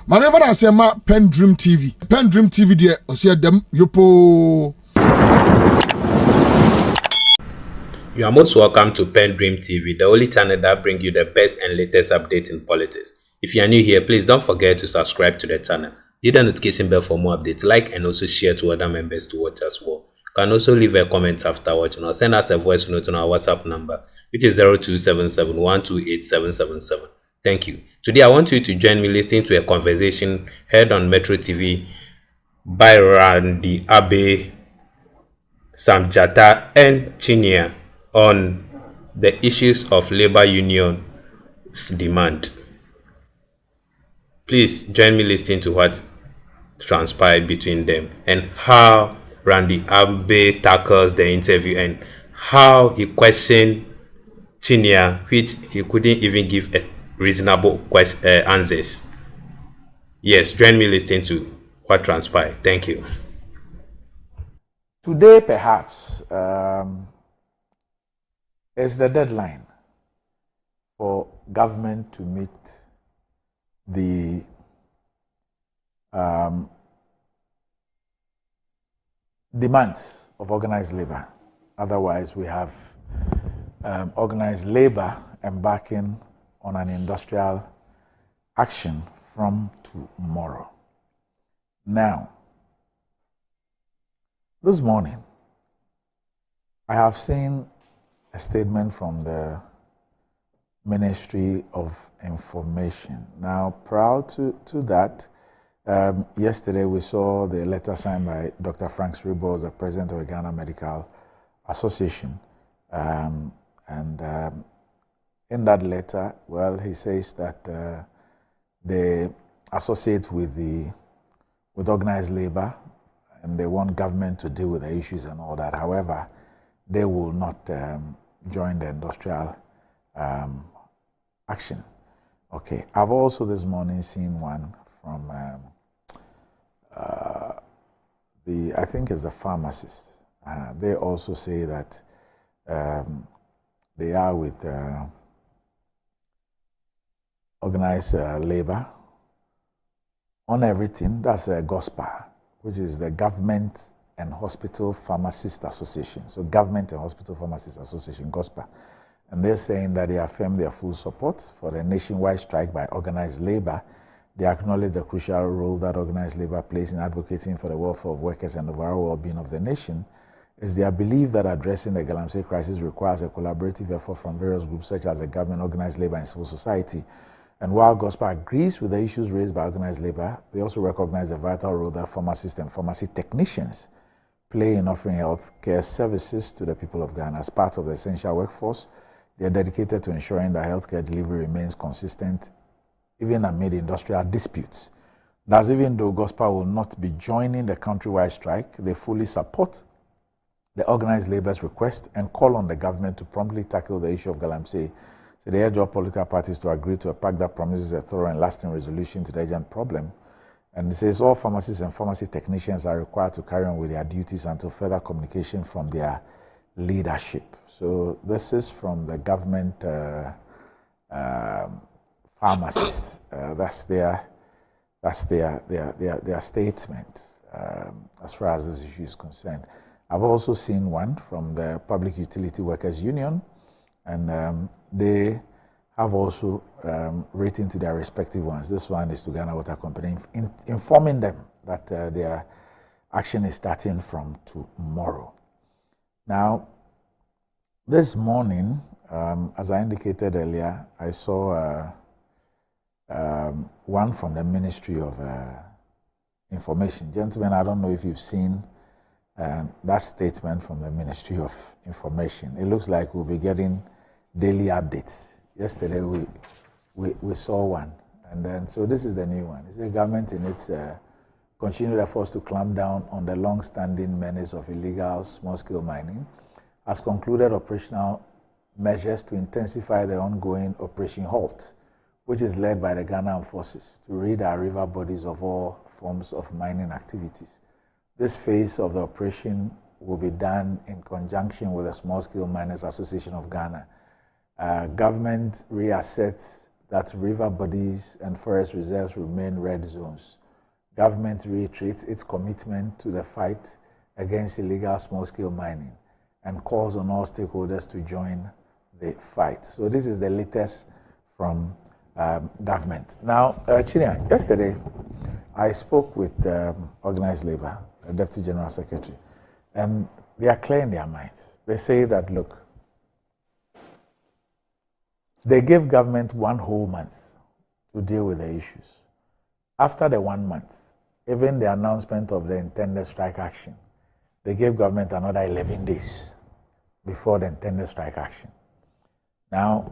Manever I say ma PENDREAM TV. PENDREAM TV there, osia dem yopo. You are most welcome to PENDREAM TV, the only channel that brings you the best and latest updates in politics. If you are new here, please don't forget to subscribe to the channel. Hit the notification bell for more updates, like and also share to other members to watch as well. You can also leave a comment after watching or send us a voice note on our WhatsApp number, which is 0277128777. Thank you. Today, I want you to join me listening to a conversation heard on Metro TV by Randy Abey, Samjata, and Chinia on the issues of labor union's demand. Please join me listening to what transpired between them and how Randy Abey tackles the interview and how he questioned Chinia, which he couldn't even give a reasonable answers. Yes, join me listening to what transpired. Thank you. Today, perhaps, is the deadline for government to meet the demands of organized labor. Otherwise, we have organized labor embarking on an industrial action from tomorrow. Now, this morning, I have seen a statement from the Ministry of Information. Now, prior to that, yesterday we saw the letter signed by Dr. Frank Sribo, the president of the Ghana Medical Association. In that letter, well, he says that they associate with organized labor and they want government to deal with the issues and all that. However, they will not join the industrial action. Okay, I've also this morning seen one from I think it's the pharmacist. They also say that they are with organized labor on everything. That's a GOSPA, which is the Government and Hospital Pharmacist Association. So Government and Hospital Pharmacist Association, GOSPA. And they're saying that they affirm their full support for the nationwide strike by organized labor. They acknowledge the crucial role that organized labor plays in advocating for the welfare of workers and overall well-being of the nation. It's their belief that addressing the Galamsey crisis requires a collaborative effort from various groups such as the government, organized labor, and civil society. And while GOSPA agrees with the issues raised by organized labor, they also recognize the vital role that pharmacists and pharmacy technicians play in offering health care services to the people of Ghana. As part of the essential workforce, they are dedicated to ensuring that healthcare delivery remains consistent, even amid industrial disputes. Thus, even though GOSPA will not be joining the countrywide strike, they fully support the organized labor's request and call on the government to promptly tackle the issue of Galamsey. So they urge all political parties to agree to a pact that promises a thorough and lasting resolution to the urgent problem. And it says all pharmacists and pharmacy technicians are required to carry on with their duties until further communication from their leadership. So this is from the government pharmacists. That's their statement as far as this issue is concerned. I've also seen one from the Public Utility Workers Union, and they have also written to their respective ones. This one is to Ghana Water Company, informing them that their action is starting from tomorrow. Now, this morning, as I indicated earlier, I saw one from the Ministry of Information. Gentlemen, I don't know if you've seen that statement from the Ministry of Information. It looks like we'll be getting daily updates. Yesterday we saw one, and then so this is the new one. It's the government in its continued efforts to clamp down on the long-standing menace of illegal small-scale mining has concluded operational measures to intensify the ongoing Operation HALT, which is led by the Ghana Armed Forces to rid our river bodies of all forms of mining activities. This phase of the operation will be done in conjunction with the Small Scale Miners Association of Ghana. Government reassets that river bodies and forest reserves remain red zones. Government reiterates its commitment to the fight against illegal small-scale mining and calls on all stakeholders to join the fight. So this is the latest from government. Now, Chinia, yesterday I spoke with Organised Labour, the Deputy General Secretary, and they are clear in their minds. They say that, look, they gave government 1 whole month to deal with the issues. After the 1 month, even the announcement of the intended strike action, they gave government another 11 days before the intended strike action. Now,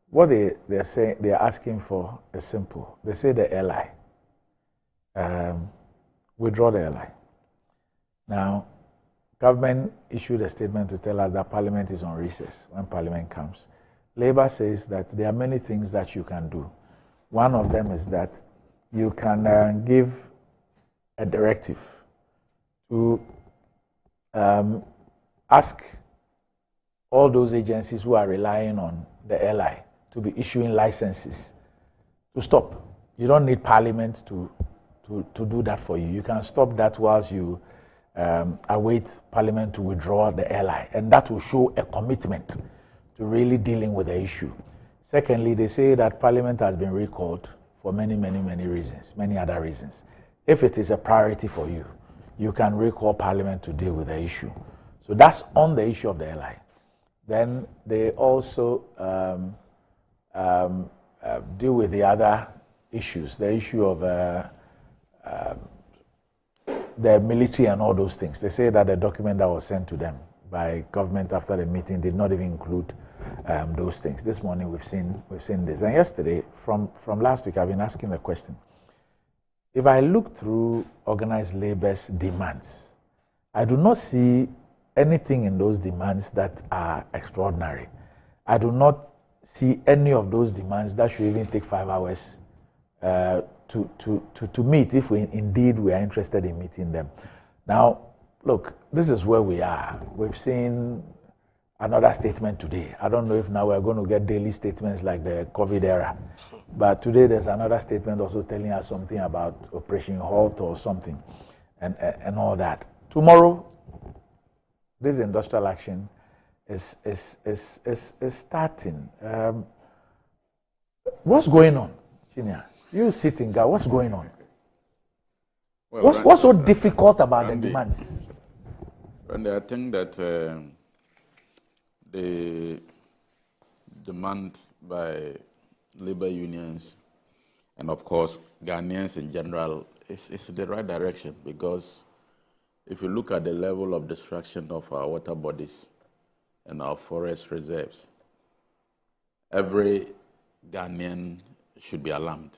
what they're saying, they're asking for is simple. They say the LI, withdraw the LI. Now, government issued a statement to tell us that Parliament is on recess when Parliament comes. Labour says that there are many things that you can do. One of them is that you can give a directive to ask all those agencies who are relying on the LI to be issuing licenses to stop. You don't need Parliament to do that for you. You can stop that whilst you await Parliament to withdraw the LI, and that will show a commitment to really dealing with the issue. Secondly, they say that Parliament has been recalled for many reasons, many other reasons. If it is a priority for you, you can recall Parliament to deal with the issue. So that's on the issue of the LI. Then they also deal with the other issues, the issue of the military and all those things. They say that the document that was sent to them by government after the meeting did not even include those things. This morning we've seen this, and yesterday from last week I've been asking the question. If I look through Organised Labour's demands, I do not see anything in those demands that are extraordinary. I do not see any of those demands that should even take 5 hours to meet if we are interested in meeting them. Now, look, this is where we are. We've seen another statement today. I don't know if now we're going to get daily statements like the COVID era, but today there's another statement also telling us something about Operation Halt or something and all that. Tomorrow, this industrial action is starting. What's going on, Chinia? You sitting there, what's going on? Well, what's so difficult about the demands? Randy, I think that the demand by labor unions and, of course, Ghanaians in general is in the right direction, because if you look at the level of destruction of our water bodies and our forest reserves, every Ghanaian should be alarmed,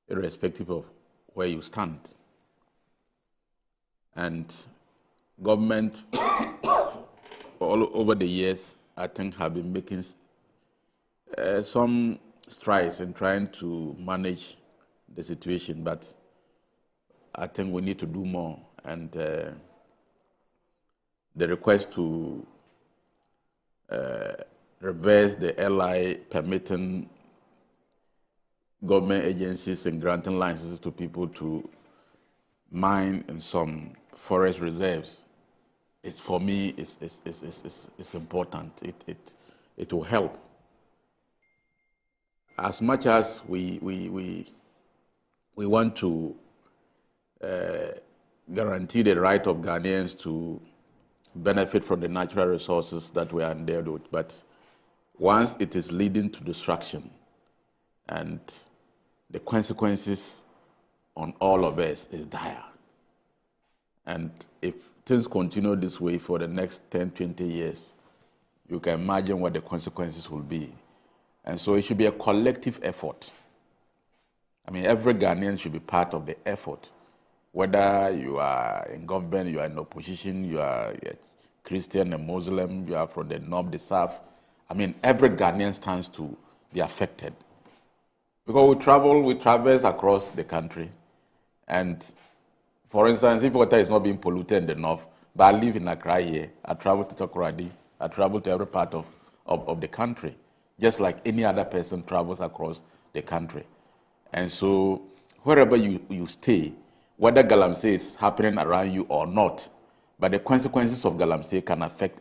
irrespective of where you stand. And government, all over the years, I think, have been making some strides in trying to manage the situation, but I think we need to do more. And the request to reverse the LI permitting government agencies and granting licenses to people to mine in some forest reserves, it's, for me, it's important. It will help. As much as we want to guarantee the right of Ghanaians to benefit from the natural resources that we are endowed with, but once it is leading to destruction, and the consequences on all of us is dire. And if things continue this way for the next 10, 20 years, you can imagine what the consequences will be. And so it should be a collective effort. I mean, every Ghanaian should be part of the effort. Whether you are in government, you are in opposition, you are a Christian, a Muslim, you are from the north, the south. I mean, every Ghanaian stands to be affected. Because we traverse across the country. And for instance, if water is not being polluted in the north, but I live in Accra here, I travel to Takoradi, I travel to every part of the country. just like any other person travels across the country. And so wherever you stay, whether galamsey is happening around you or not, but the consequences of galamsey can affect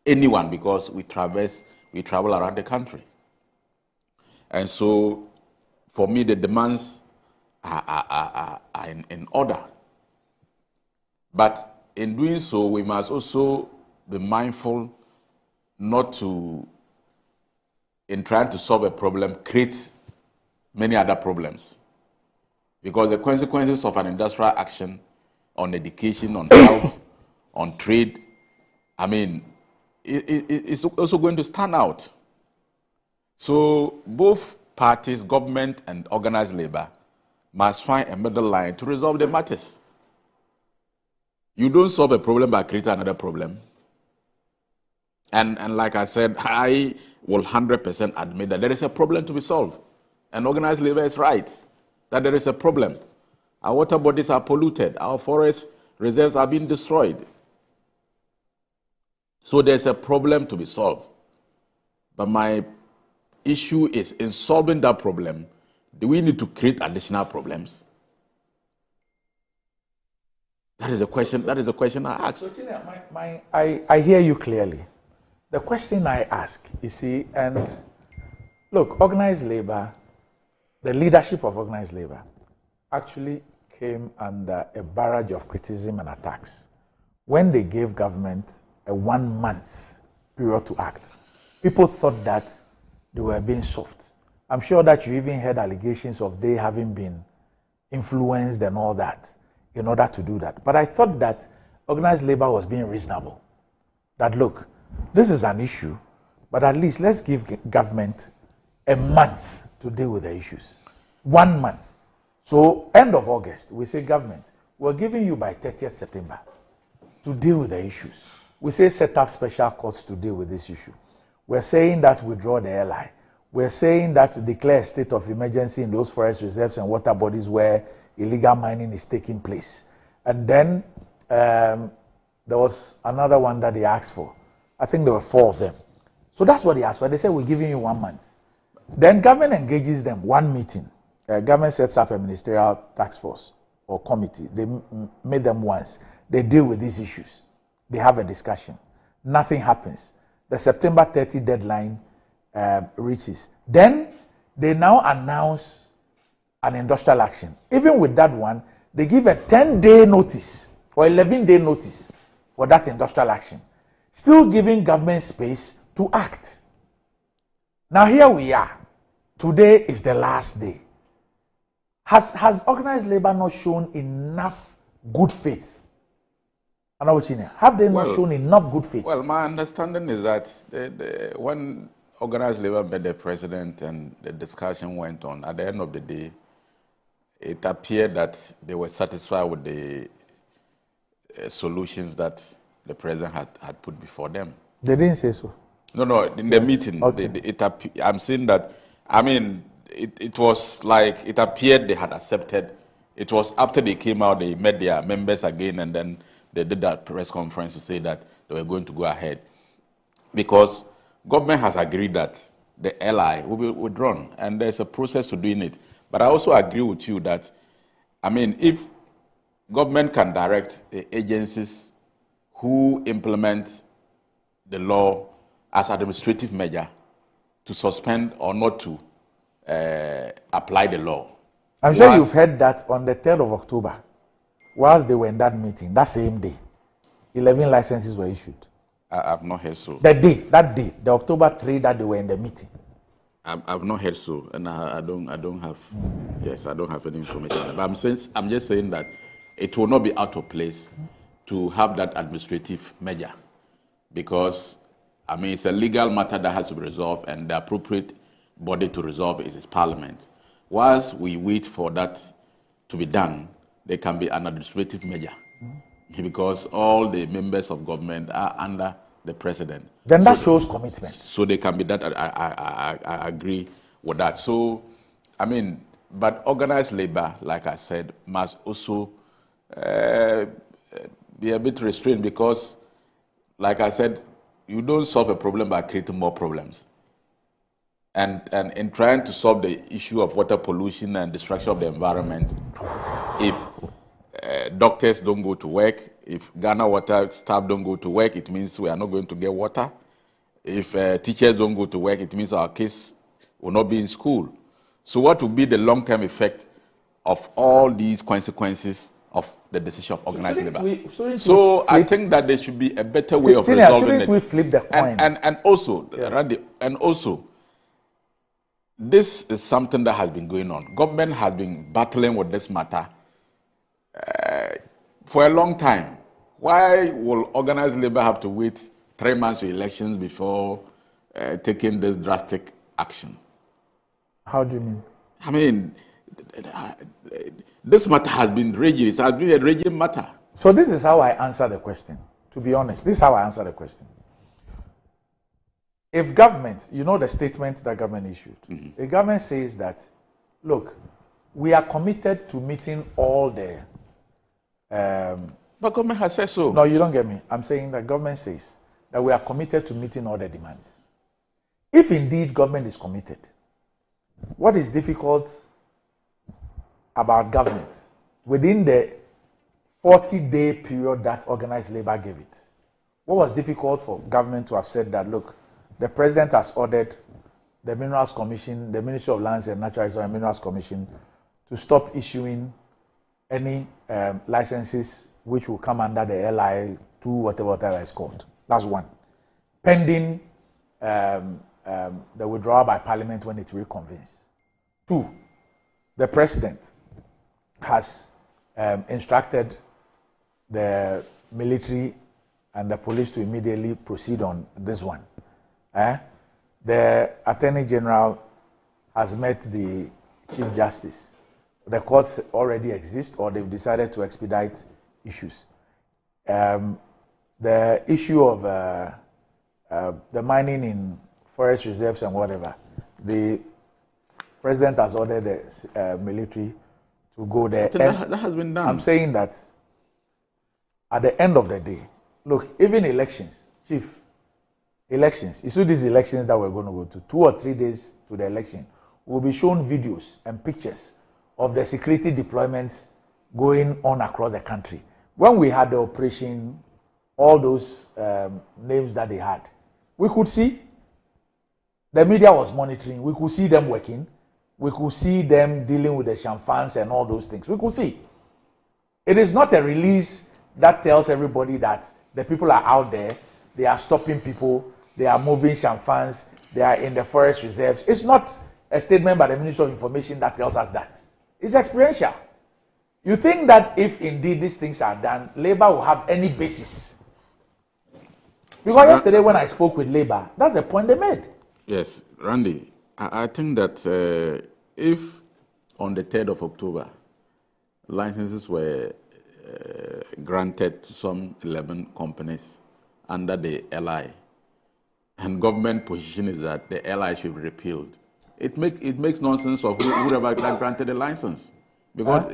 anyone because we travel around the country. And so for me, the demands are in order. But in doing so, we must also be mindful not to, in trying to solve a problem, create many other problems. Because the consequences of an industrial action on education, on health, on trade, I mean, it's also going to stand out. So both parties, government and organized labor, must find a middle line to resolve the matters. You don't solve a problem by creating another problem. And like I said, I will 100% admit that there is a problem to be solved. And organized labor is right that there is a problem. Our water bodies are polluted. Our forest reserves are being destroyed. So there's a problem to be solved. But my issue is, in solving that problem, do we need to create additional problems? That is a question I ask. So, Chinia, I hear you clearly. The question I ask, you see, and look, organized labor, the leadership of organized labor actually came under a barrage of criticism and attacks when they gave government a 1 month period to act. People thought that they were being soft. I'm sure that you even heard allegations of they having been influenced and all that in order to do that. But I thought that organized labor was being reasonable. That look, this is an issue, but at least let's give government a month to deal with the issues. 1 month. So end of August, we say government, we're giving you by 30th September to deal with the issues. We say set up special courts to deal with this issue. We're saying that withdraw the LI. We're saying that declare a state of emergency in those forest reserves and water bodies where illegal mining is taking place. And then there was another one that they asked for. I think there were 4 of them. So that's what they asked for. They said, we're giving you 1 month. Then government engages them, 1 meeting. Government sets up a ministerial task force or committee. They made them once. They deal with these issues. They have a discussion. Nothing happens. The September 30 deadline reaches. Then they now announce an industrial action. Even with that one, they give a 10-day notice or 11-day notice for that industrial action. Still giving government space to act. Now here we are. Today is the last day. Has organized labor not shown enough good faith? Have they not shown enough good faith? Well, my understanding is that when organized labor met the president and the discussion went on, at the end of the day, it appeared that they were satisfied with the solutions that the president had put before them. They didn't say so. No, in the meeting, okay. I'm saying that, I mean, it was like it appeared they had accepted. It was after they came out, they met their members again, and then they did that press conference to say that they were going to go ahead. Because government has agreed that the LI will be withdrawn, and there's a process to doing it. But I also agree with you that, I mean, if government can direct the agencies who implement the law as administrative measure to suspend or not to apply the law. I'm sure you've heard that on the 3rd of October, whilst they were in that meeting, that same day, 11 licenses were issued. I've not heard so. That day, the October 3 that they were in the meeting. I've not heard so, and I don't have. Yes, I don't have any information. But I'm just saying that it will not be out of place to have that administrative measure, because I mean it's a legal matter that has to be resolved, and the appropriate body to resolve it is Parliament. Whilst we wait for that to be done, there can be an administrative measure, because all the members of government are under the president. Then that shows commitment. So they can be that. I agree with that. So, I mean, but organized labor, like I said, must also be a bit restrained, because, like I said, you don't solve a problem by creating more problems. And in trying to solve the issue of water pollution and destruction of the environment, if doctors don't go to work, if Ghana Water staff don't go to work, it means we are not going to get water. If teachers don't go to work, it means our kids will not be in school. So what will be the long-term effect of all these consequences of the decision of organized labor? So I think that there should be a better way of resolving it. Shouldn't we flip the coin? And also, yes. Randy, and also, this is something that has been going on. Government has been battling with this matter for a long time. Why will organized labor have to wait 3 months to elections before taking this drastic action? How do you mean? I mean, this matter has been raging. It has been a raging matter. So this is how I answer the question. To be honest, this is how I answer the question. If government, you know the statement that government issued, the government says that, look, we are committed to meeting all the... but government has said so. No, you don't get me. I'm saying that government says that we are committed to meeting all the demands. If indeed government is committed, what is difficult about government within the 40-day period that organized labor gave it? What was difficult for government to have said that, look, the president has ordered the Minerals Commission, the Ministry of Lands and Natural Resources and Minerals Commission to stop issuing any licenses which will come under the LI 2, whatever it's called. That's one. Pending the withdrawal by Parliament when it reconvenes. 2, the president has instructed the military and the police to immediately proceed on this one. The Attorney General has met the Chief Justice. The courts already exist, or they've decided to expedite issues. The issue of the mining in forest reserves and whatever, the president has ordered the military to go there. That has been done. I'm saying that at the end of the day, look, even elections, Chief, elections, you see these elections that we're going to go to, 2 or 3 days to the election, we'll be shown videos and pictures of the security deployments going on across the country. When we had the operation, all those names that they had, we could see, the media was monitoring, we could see them working, we could see them dealing with the champagnes and all those things. We could see. It is not a release that tells everybody that the people are out there, they are stopping people, they are moving champagnes, they are in the forest reserves. It's not a statement by the Ministry of Information that tells us that. It's experiential. You think that if indeed these things are done, Labour will have any basis? Because yesterday when I spoke with Labour, that's the point they made. Yes, Randy, I think that if on the 3rd of October, licenses were granted to some 11 companies under the LI, and government position is that the LI should be repealed, it makes nonsense of whoever granted the license, because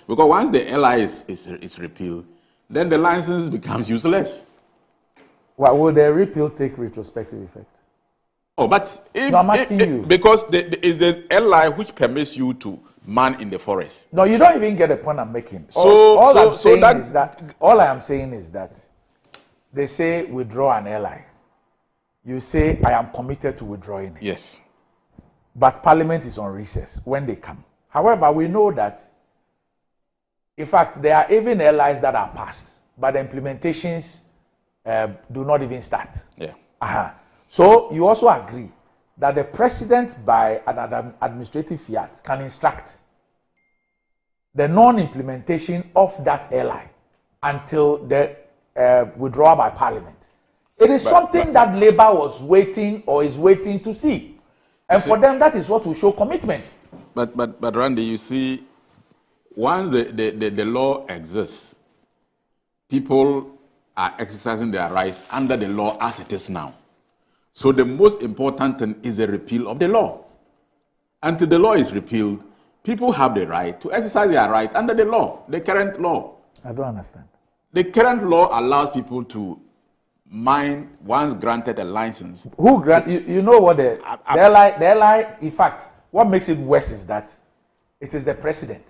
because once the LI is repealed, then the license becomes useless. Why will the repeal take retrospective effect? Oh, but if, no, I'm asking you. Because it's the LI which permits you to man in the forest. No, you don't even get the point I'm making. All I am saying is that they say withdraw an LI. You say I am committed to withdrawing it. Yes. But Parliament is on recess when they come. However, we know that, in fact, there are even LIs that are passed, but the implementations do not even start. Yeah. So you also agree that the president, by an administrative fiat, can instruct the non-implementation of that LI until the withdrawal by Parliament. It is something that Labour was waiting or is waiting to see. And for them, that is what will show commitment. But Randy, you see, once the law exists, people are exercising their rights under the law as it is now. So the most important thing is the repeal of the law. Until the law is repealed, people have the right to exercise their right under the law, the current law. I don't understand. The current law allows people to mine, once granted a license. Who grant? You know what the airline, in fact, what makes it worse is that it is the president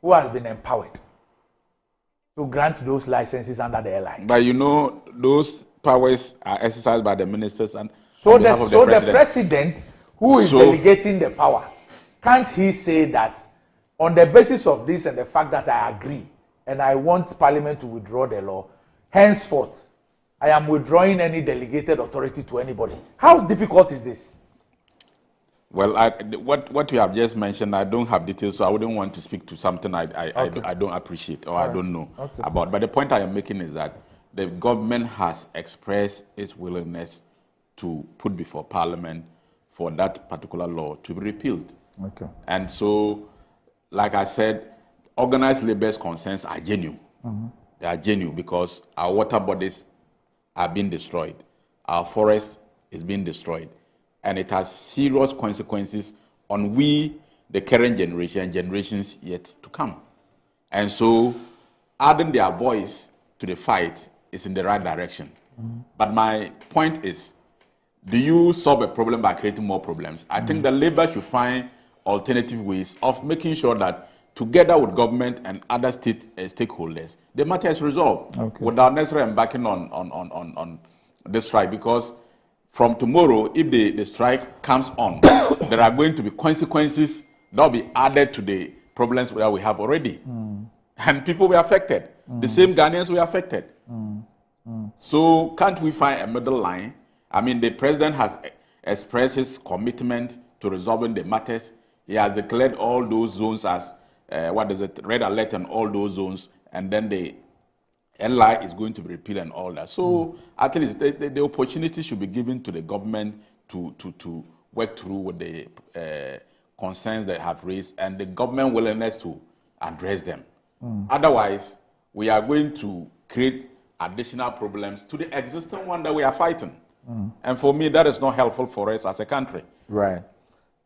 who has been empowered to grant those licenses under the airline. But you know, those powers are exercised by the ministers and so on behalf of the president. The president who is delegating the power, can't he say that on the basis of this and the fact that I agree and I want Parliament to withdraw the law, henceforth, I am withdrawing any delegated authority to anybody? How difficult is this? Well, what you have just mentioned, I don't have details, so I wouldn't want to speak to something I don't appreciate or I don't know about. But the point I am making is that the government has expressed its willingness to put before Parliament for that particular law to be repealed. Okay. And so, like I said, organized labor's concerns are genuine. Mm-hmm. They are genuine because our water bodies are being destroyed. Our forest is being destroyed. And it has serious consequences on we, the current generation, and generations yet to come. And so, adding their voice to the fight is in the right direction. Mm-hmm. But my point is, do you solve a problem by creating more problems? I think the labor should find alternative ways of making sure that together with government and other state stakeholders, the matter is resolved without necessarily embarking on this strike. Because from tomorrow, if the strike comes on, there are going to be consequences that will be added to the problems that we have already. And people were affected. The same Ghanaians were affected. So can't we find a middle line? I mean, the president has expressed his commitment to resolving the matters. He has declared all those zones as, red alert and all those zones, and then the LI is going to be repealed and all that. So at least the opportunity should be given to the government to work through with the concerns they have raised and the government willingness to address them. Otherwise, we are going to create additional problems to the existing one that we are fighting. And for me, that is not helpful for us as a country. Right.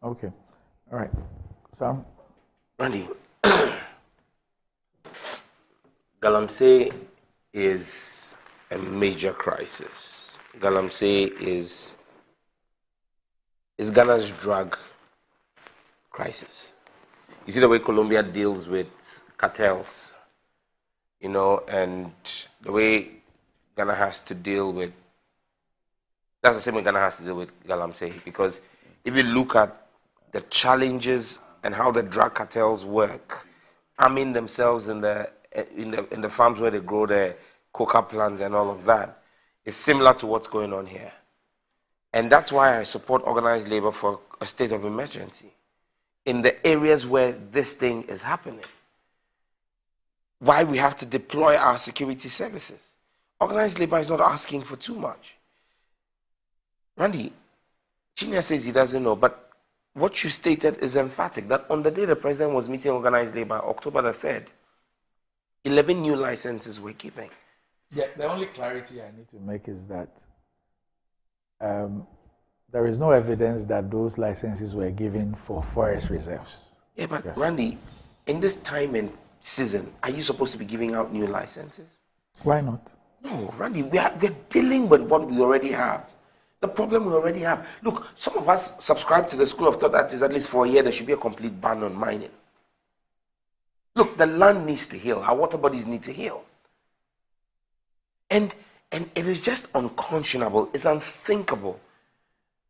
Okay. All right. Sam? Randy, Galamsey is a major crisis. Galamsey is Ghana's drug crisis. You see the way Colombia deals with cartels, you know, and the way Ghana has to deal with, that's the same way Ghana has to deal with Galamsey. Because if you look at the challenges and how the drug cartels work, arming themselves in the farms where they grow their coca plants and all of that, is similar to what's going on here. And that's why I support organized labor for a state of emergency in the areas where this thing is happening. Why we have to deploy our security services. Organized labor is not asking for too much. Randy, Chinia says he doesn't know, but what you stated is emphatic, that on the day the president was meeting organized labor, October the 3rd, 11 new licenses were given. Yeah, the only clarity I need to make is that there is no evidence that those licenses were given for forest reserves. Yeah, but Randy, in this time and season, are you supposed to be giving out new licenses? Why not? No, Randy, we're dealing with what we already have. The problem we already have. Look, some of us subscribe to the school of thought that is at least for a year there should be a complete ban on mining. Look, the land needs to heal. Our water bodies need to heal. And it is just unconscionable, it's unthinkable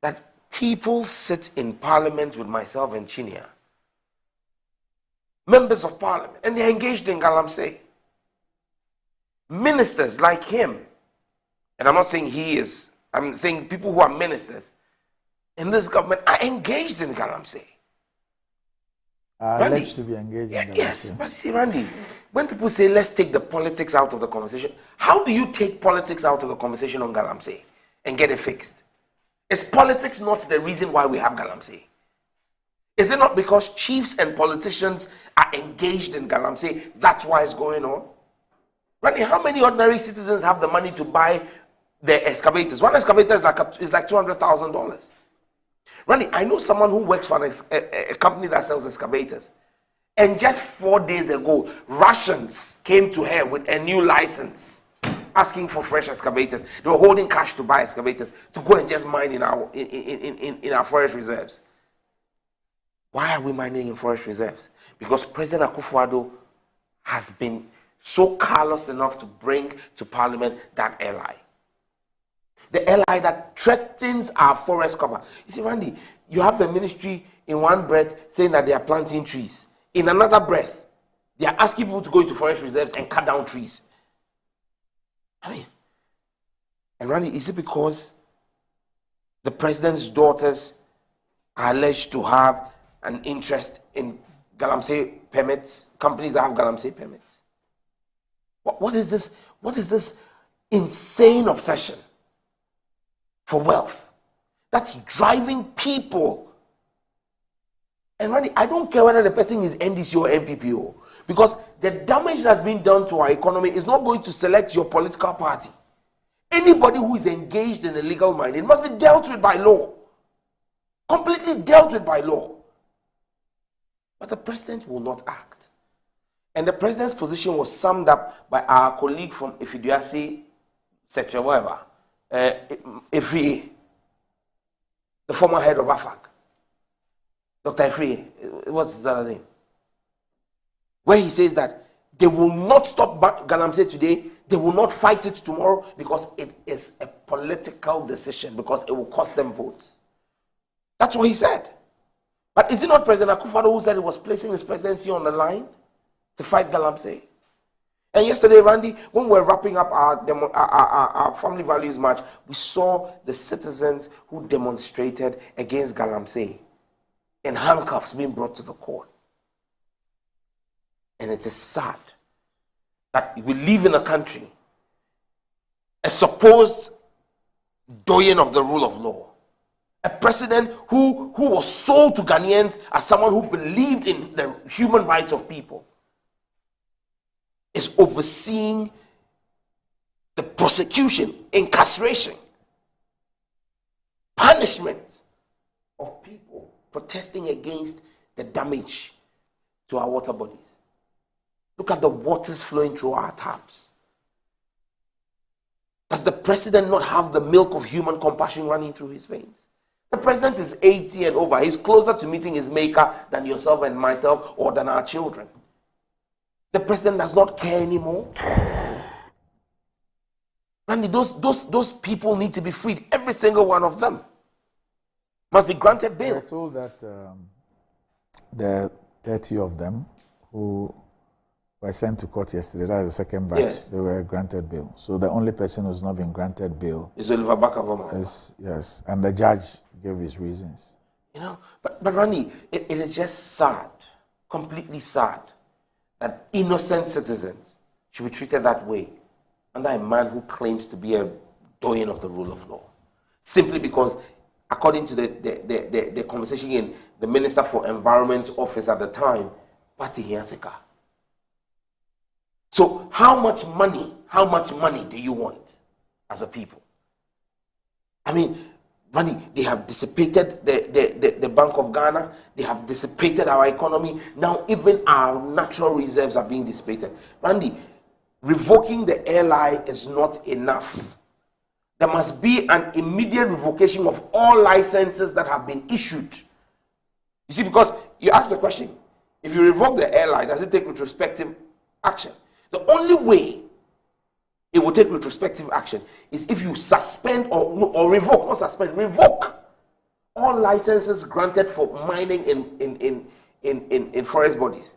that people sit in parliament with myself and Chinia, members of parliament, and they're engaged in Galamsey. Ministers like him, and I'm not saying he is, I'm saying people who are ministers in this government are engaged in Galamsey. Alleged to be engaged in Galamsey. Yes, but you see, Randy, when people say let's take the politics out of the conversation, how do you take politics out of the conversation on Galamsey and get it fixed? Is politics not the reason why we have Galamsey? Is it not because chiefs and politicians are engaged in Galamsey, that's why it's going on? Randy, how many ordinary citizens have the money to buy the excavators? One excavator is like $200,000. Randy, I know someone who works for a company that sells excavators. And just 4 days ago, Russians came to her with a new license. asking for fresh excavators. They were holding cash to buy excavators to go and just mine in our forest reserves. Why are we mining in forest reserves? Because President Akufo-Addo has been so callous enough to bring to Parliament that ally. The ally that threatens our forest cover. You see, Randy, you have the ministry in one breath saying that they are planting trees. In another breath, they are asking people to go into forest reserves and cut down trees. I mean, and Randy, is it because the president's daughters are alleged to have an interest in galamsey permits, companies that have galamsey permits? What is this? What is this insane obsession for wealth that's driving people? And Randy, I don't care whether the person is NDC or MPPO, because the damage that's been done to our economy is not going to select your political party. Anybody who is engaged in illegal mining must be dealt with by law. Completely dealt with by law. But the president will not act. And the president's position was summed up by our colleague from Ifiduasi sector, whatever, Ifri, the former head of AFAC, Dr. Ifri, what's his other name? Where he says that they will not stop galamsey today, they will not fight it tomorrow, because it is a political decision, because it will cost them votes. That's what he said. But is it not President Akufo-Addo who said he was placing his presidency on the line to fight galamsey? And yesterday, Randy, when we were wrapping up our Family Values March, we saw the citizens who demonstrated against galamsey in handcuffs being brought to the court. And it is sad that we live in a country, a supposed doyen of the rule of law, a president who was sold to Ghanaians as someone who believed in the human rights of people, is overseeing the prosecution, incarceration, punishment of people protesting against the damage to our water bodies. Look at the waters flowing through our taps. Does the president not have the milk of human compassion running through his veins? The president is 80 and over. He's closer to meeting his maker than yourself and myself, or than our children. The president does not care anymore. Randy, those people need to be freed. Every single one of them must be granted bail. I told that there are 30 of them who were sent to court yesterday. That is the second batch. Yes. They were granted bail. So the only person who's not been granted bail is Oliver Bakavoma. Yes, and the judge gave his reasons. You know, but Randy, it is just sad, completely sad, that innocent citizens should be treated that way under a man who claims to be a doyen of the rule of law, simply because, according to the conversation in the Minister for Environment office at the time, Patti Hiaseka. So how much money do you want as a people? I mean, Randy, they have dissipated the Bank of Ghana. They have dissipated our economy. Now even our natural reserves are being dissipated. Randy, revoking the airline is not enough. There must be an immediate revocation of all licenses that have been issued. You see, because you ask the question, if you revoke the airline, does it take retrospective action? The only way it will take retrospective action is if you suspend or revoke, not suspend, revoke all licenses granted for mining in forest bodies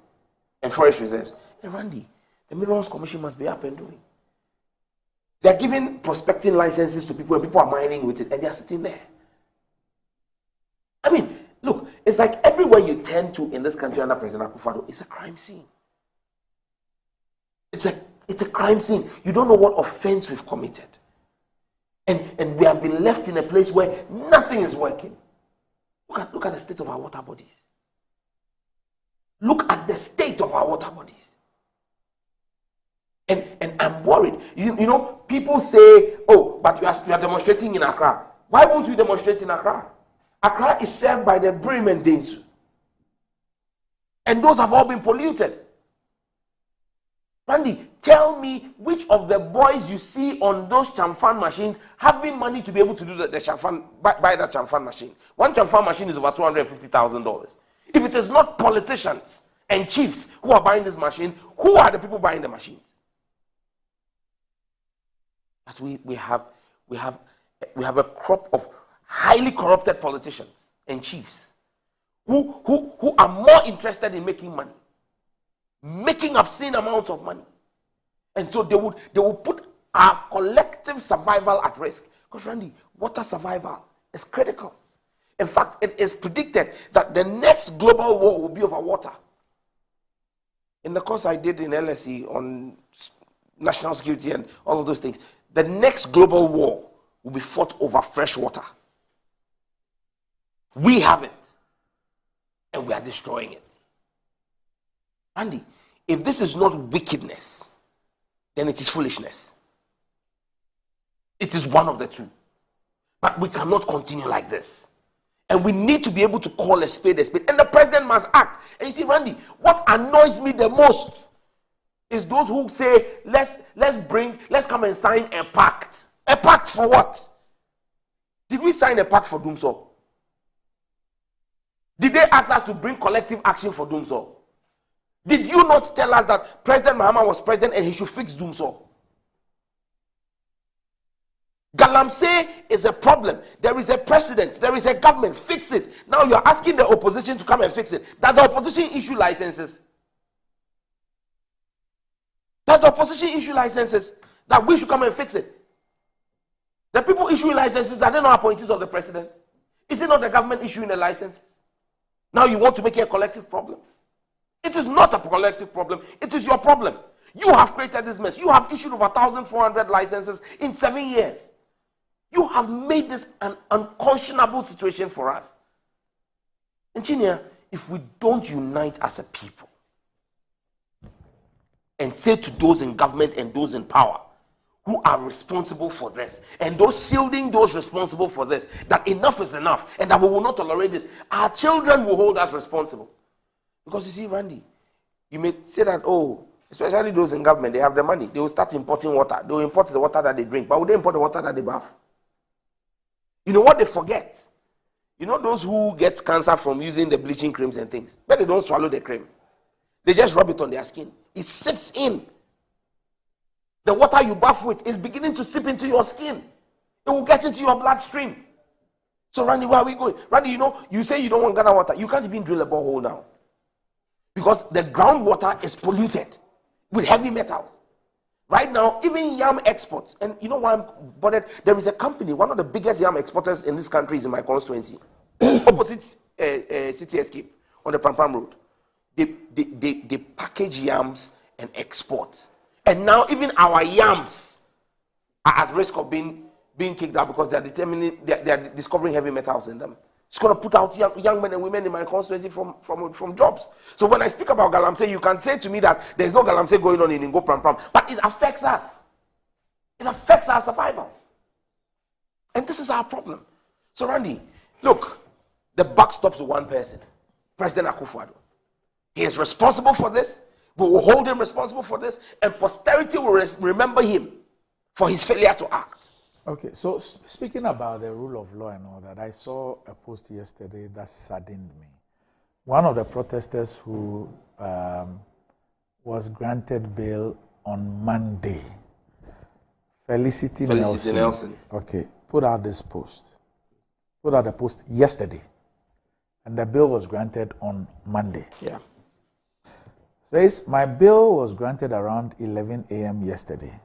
and forest reserves. And Randy, the Minerals Commission must be up and doing. They're giving prospecting licenses to people and people are mining with it and they're sitting there. I mean, look, it's like everywhere you turn to in this country under President Akufo-Addo, it's a crime scene. It's a crime scene. You don't know what offense we've committed. And we have been left in a place where nothing is working. Look at the state of our water bodies. Look at the state of our water bodies. And I'm worried. You know, people say, oh, but you are demonstrating in Accra. Why won't you demonstrate in Accra? Accra is served by the Brim and Densu. And those have all been polluted. Randy, tell me which of the boys you see on those chamfan machines having money to be able to do the chamfan, buy that chamfan machine. One chamfan machine is over $250,000. If it is not politicians and chiefs who are buying this machine, who are the people buying the machines? But we have a crop of highly corrupted politicians and chiefs who are more interested in making money, making obscene amounts of money. And so they would put our collective survival at risk. Because Randy, water survival is critical. In fact, it is predicted that the next global war will be over water. In the course I did in LSE on national security and all of those things, the next global war will be fought over fresh water. We have it, and we are destroying it. Andy, if this is not wickedness, then it is foolishness. It is one of the two. But we cannot continue like this. And we need to be able to call a spade a spade. And the president must act. And you see, Randy, what annoys me the most is those who say, let's come and sign a pact. A pact for what? Did we sign a pact for Doomsor? Did they ask us to bring collective action for Doomsor? Did you not tell us that President Mahama was president and he should fix Doomsor? Galamsey is a problem. There is a president. There is a government. Fix it. Now you're asking the opposition to come and fix it. Does the opposition issue licenses? Does the opposition issue licenses that we should come and fix it? The people issuing licenses, are they not appointees of the president? Is it not the government issuing the licenses? Now you want to make it a collective problem? It is not a collective problem. It is your problem. You have created this mess. You have issued over 1,400 licenses in 7 years. You have made this an unconscionable situation for us. And Chinia, if we don't unite as a people and say to those in government and those in power who are responsible for this, and those shielding those responsible for this, that enough is enough and that we will not tolerate this, our children will hold us responsible. Because you see, Randy, you may say that, oh, especially those in government, they have the money. They will start importing water. They will import the water that they drink. But will they import the water that they bath? You know what they forget? You know those who get cancer from using the bleaching creams and things? But they don't swallow the cream. They just rub it on their skin. It seeps in. The water you bath with is beginning to seep into your skin. It will get into your bloodstream. So Randy, where are we going? Randy, you know, you say you don't want Ghana water. You can't even drill a borehole now. Because the groundwater is polluted with heavy metals. Right now, even yam exports, and you know why I'm bothered? There is a company, one of the biggest yam exporters in this country is in my constituency, opposite City Escape on the Pram Road. They package yams and export. And now even our yams are at risk of being kicked out because they are discovering heavy metals in them. It's going to put out young men and women in my constituency from jobs. So when I speak about Galamsey, you can say to me that there's no Galamsey going on in Ngo Pram Pram, but it affects us. It affects our survival. And this is our problem. So Randy, look, the buck stops with one person, President Akufo-Addo. He is responsible for this. We will hold him responsible for this, and posterity will remember him for his failure to act. Okay, so speaking about the rule of law and all that, I saw a post yesterday that saddened me. One of the protesters who was granted bail on Monday, Felicity Nelson. Okay, put out this post. Put out the post yesterday. And the bail was granted on Monday. Yeah. Says, my bail was granted around 11 a.m. yesterday.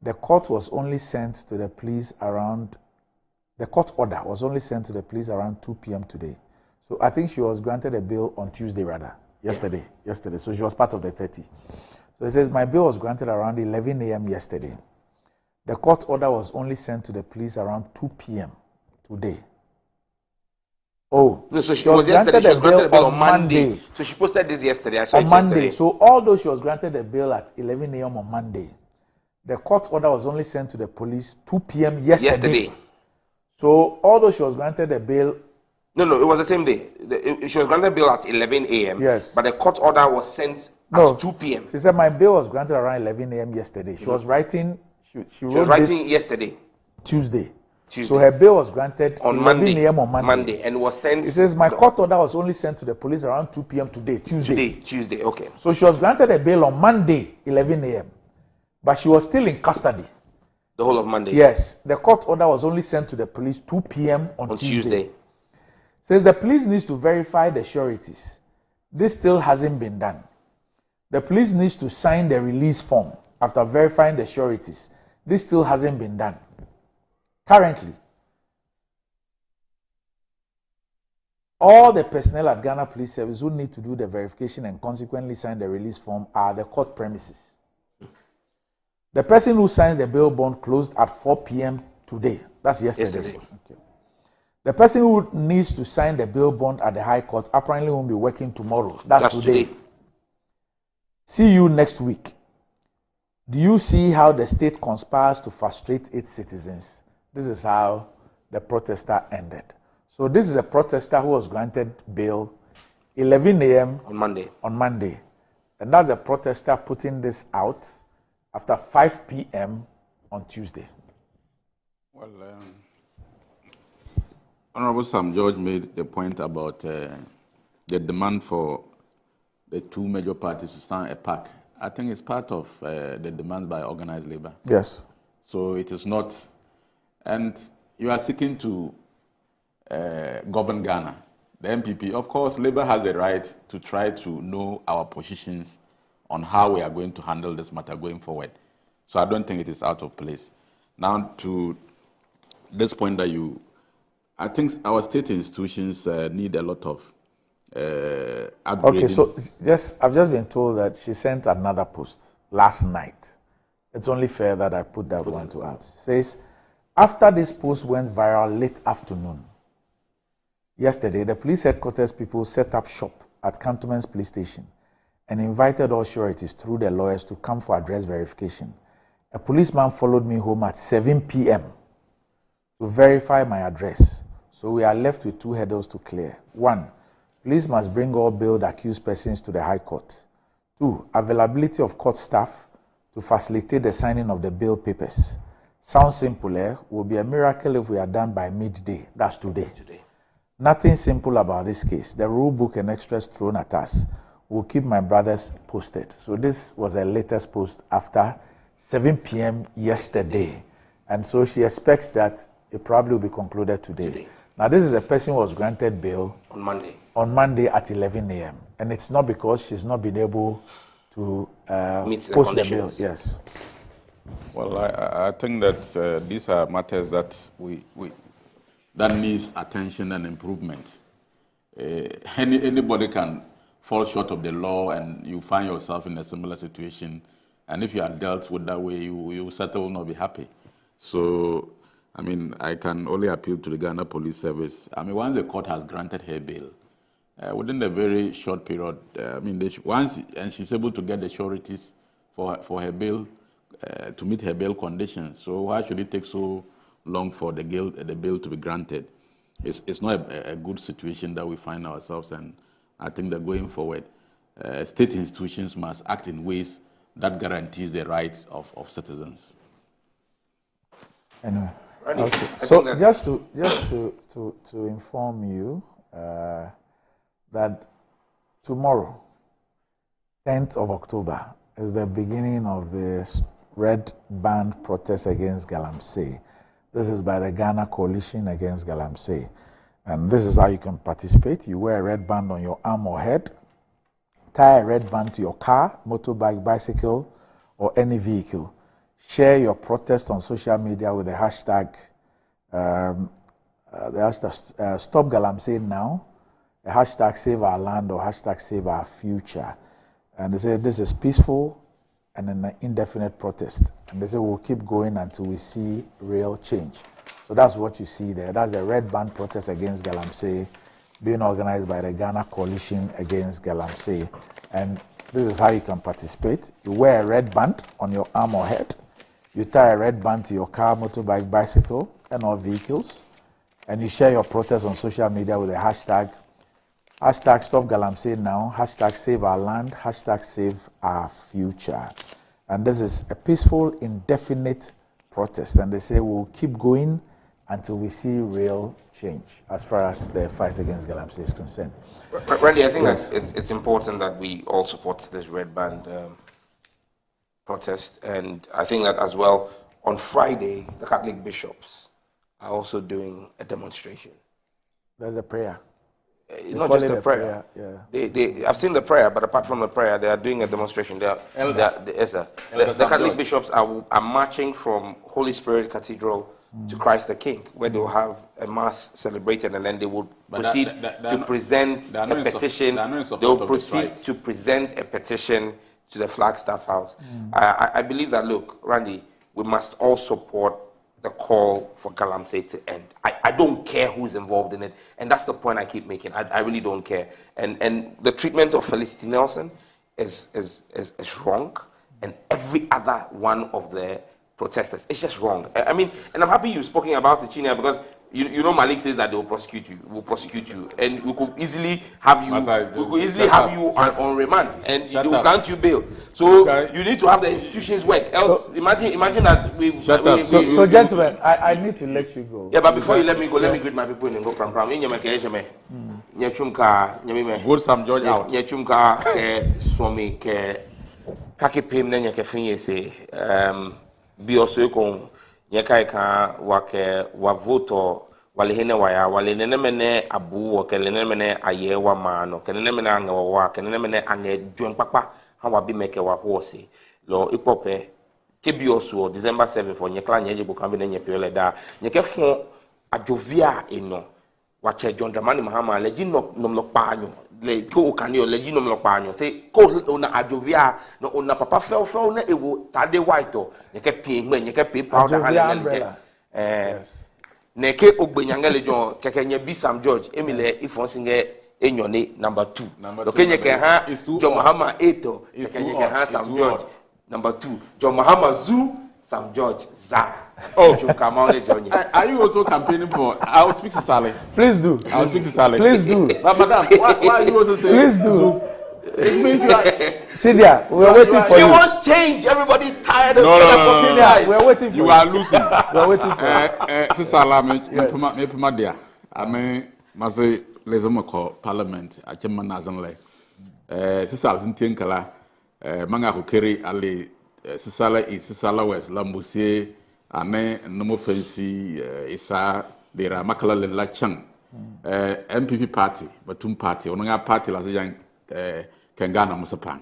The court was only sent to the police around, the court order was only sent to the police around 2 p.m. today. So I think she was granted a bail on Tuesday yesterday. So she was part of the 30. So it says, my bail was granted around 11 a.m. yesterday. The court order was only sent to the police around 2 p.m. today. Oh, no, so she was yesterday. She was granted a bail on Monday. So she posted this yesterday. I saw it Monday. Yesterday. So although she was granted a bail at 11 a.m. on Monday, the court order was only sent to the police 2 p.m. yesterday. So although she was granted a bail, no, it was the same day. She was granted a bail at 11 a.m. Yes, but the court order was sent at 2 p.m. She said my bail was granted around 11 a.m. yesterday. She was writing. She was writing yesterday. Tuesday. So her bail was granted on 11 a.m. on Monday. And was sent. It says my court order was only sent to the police around 2 p.m. today, Tuesday. Tuesday, okay. So she was granted a bail on Monday, 11 a.m. But she was still in custody. The whole of Monday? Yes. The court order was only sent to the police 2 p.m. on Tuesday. Says the police needs to verify the sureties. This still hasn't been done. The police needs to sign the release form after verifying the sureties. This still hasn't been done. Currently, all the personnel at Ghana Police Service who need to do the verification and consequently sign the release form are the court premises. The person who signs the bail bond closed at 4 p.m. today. That's yesterday. Okay. The person who needs to sign the bail bond at the High Court apparently won't be working tomorrow. That's today. See you next week. Do you see how the state conspires to frustrate its citizens? This is how the protester ended. So this is a protester who was granted bail 11 a.m. on Monday. And that's a protester putting this out after 5 p.m. on Tuesday. Well, Honorable Sam George made the point about the demand for the two major parties to sign a pact. I think it's part of the demand by organized labor. Yes. So it is not, and you are seeking to govern Ghana. The MPP, of course, labor has the right to try to know our positions on how we are going to handle this matter going forward. So I don't think it is out of place. Now to this point that I think our state institutions need a lot of upgrading. Okay, so I've just been told that she sent another post last night. It's only fair that I put that one to out. It says, after this post went viral late afternoon, yesterday, the police headquarters people set up shop at Cantonment's police station and invited all sureties through their lawyers to come for address verification. A policeman followed me home at 7 p.m. to verify my address. So we are left with two hurdles to clear. 1, police must bring all bailed accused persons to the High Court. 2, availability of court staff to facilitate the signing of the bail papers. Sounds simple, eh? Will be a miracle if we are done by midday. That's today. Nothing simple about this case. The rule book and extras thrown at us will keep my brothers posted. So this was her latest post after 7 p.m. yesterday. And so she expects that it probably will be concluded today. Now this is a person who was granted bail on Monday at 11 a.m. And it's not because she's not been able to post the bail. Yes. Well, I think that these are matters that that needs attention and improvement. Anybody can fall short of the law, and you find yourself in a similar situation. And if you are dealt with that way, you certainly will not be happy. So, I mean, I can only appeal to the Ghana Police Service. I mean, once the court has granted her bail, within a very short period, I mean, and she's able to get the sureties for her bail, to meet her bail conditions. So why should it take so long for the bail to be granted? It's not a good situation that we find ourselves in. I think that going forward, state institutions must act in ways that guarantees the rights of citizens. Anyway, okay. So just to inform you that tomorrow, 10th of October, is the beginning of the Red Band protest against Galamsey. This is by the Ghana Coalition Against Galamsey. And this is how you can participate. You wear a red band on your arm or head, tie a red band to your car, motorbike, bicycle, or any vehicle. Share your protest on social media with the hashtag, Stop Galamsey Now, the hashtag Save Our Land, or hashtag Save Our Future. And they say this is peaceful and an indefinite protest. And they say we'll keep going until we see real change. So that's what you see there. That's the Red Band protest against Galamsey being organized by the Ghana Coalition Against Galamsey. And this is how you can participate. You wear a red band on your arm or head. You tie a red band to your car, motorbike, bicycle, and all vehicles. And you share your protest on social media with the hashtag Hashtag stop Galamsey now. Hashtag save our land. Hashtag save our future. And this is a peaceful, indefinite protest. And they say we'll keep going until we see real change as far as the fight against Galamsey is concerned. Randy, I think that it's important that we all support this red band protest. And I think that as well, on Friday, the Catholic bishops are also doing a demonstration. There's a prayer. It's not just a prayer. Yeah. I've seen the prayer, but apart from the prayer, they are doing a demonstration. The Catholic bishops are marching from Holy Spirit Cathedral to Christ the King, where they will have a mass celebrated, and then they will proceed to present a petition. They will proceed to present a petition to the Flagstaff House. I believe that, look, Randy, we must all support the call for Galamsey to end. I don't care who's involved in it, and that's the point I keep making. I really don't care. And the treatment of Felicity Nelson is wrong, and every other one of the protesters, it's just wrong. I mean, and I'm happy you've spoken about it, Chinia, because you know Malik says that they will prosecute you, and we could easily have you on remand, and they will grant you bail. So you need to have the institutions work. Else, imagine that we. So gentlemen, I need to let you go. Yeah, but before you let me go, let me greet my people and go from Pram. Good Sam George out. Nyachumka ke swami ke kakipim na nyakefin say bioswe kon nyakai ka wake wavoto walihene waya walinene mene abu wakelene mene aye wa mano kelene mene anga wa kelene mene anga dwen papa ha wa bi meke wa hose lo ipope ke bioswo December 7 for nyekla nyeje bukambi na nyepele da nyekefon adjovia eno wache John Dramani Mahama leji nom panyo le ko kanio leji nom panyo say ko na adjovia no ona papa fel na ewo tade white nyeke pie ngbe nyeke pie powder halele neke ogbenyangele John kekenya bi Sam George emile ifonsinge enyone number 2 okenye ke ha John Mahama 8 kekenya ke ha Sam George number 2 John Mahama Zu Sam George za. Oh, are you also campaigning for? I'll speak to Sally. Please do. I'll speak to Sally. Please do. But madam, why are you also saying? Please do. It means you are. Chinia, we are waiting for you. He wants change. Everybody's tired of Chinia, we are waiting for you. You are losing. We are waiting for you. Sala, me pemadia. I mean, mase lezomako Parliament. I came manazanle. Sisal zintinkala. Manga hukeri ali. Sisala is Sisala West Lambusie. Ane nomo fancy isa dera makala le lachang MPP party batum party onanga party la yang kengana musapang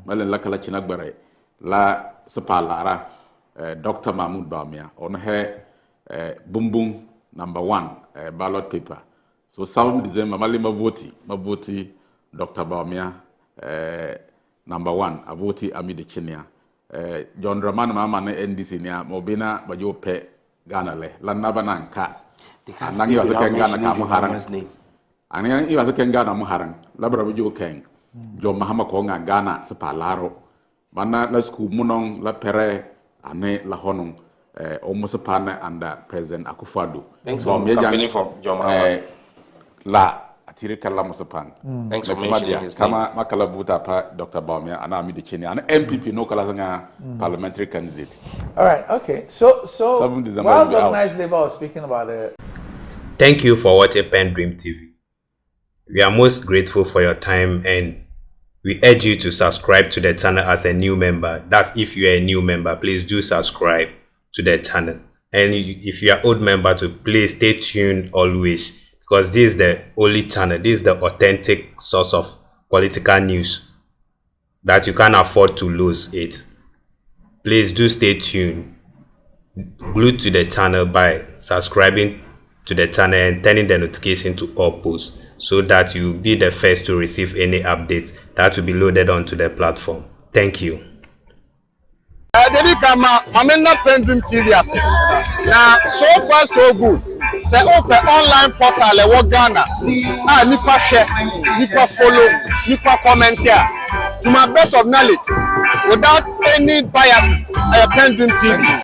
male la kala chinagbare la sepalara Dr. Mahmoud Bawumia on he bumbum number 1 ballot paper so 7 December male mavoti Dr. Bawumia number 1 avoti Amide Chinia John Dramani Mahama na NDC ni mobina bajo pe Ghana le la nabananka nangi waso ken Ghana ka muharang ani waso ken Ghana muharang la bra bajo ken John Mahama ko nga Ghana sepa laro bana la school munong la pere ane la honong o musepa na under President Akufo-Addo thanks for campaigning for John Mahama la Tirikala Musapan. Thanks for mentioning his name. Kama makala buta pa Dr. Bawumia and Amide Chinia and MPP no kala parliamentary candidate. All right, okay. So while Organised Labour was speaking about it. Thank you for watching PENDREAM TV. We are most grateful for your time and we urge you to subscribe to the channel as a new member. That's if you are a new member, please do subscribe to the channel. And if you are old member, to please stay tuned always. Because this is the only channel, this is the authentic source of political news that you can't afford to lose it. Please do stay tuned. Glued to the channel by subscribing to the channel and turning the notification to all posts so that you'll be the first to receive any updates that will be loaded onto the platform. Thank you. PENDREAM TV now so far so good. Say open online portal e wo Ghana nipa share nipa follow nipa comment here to my best of knowledge without any biases PENDREAM TV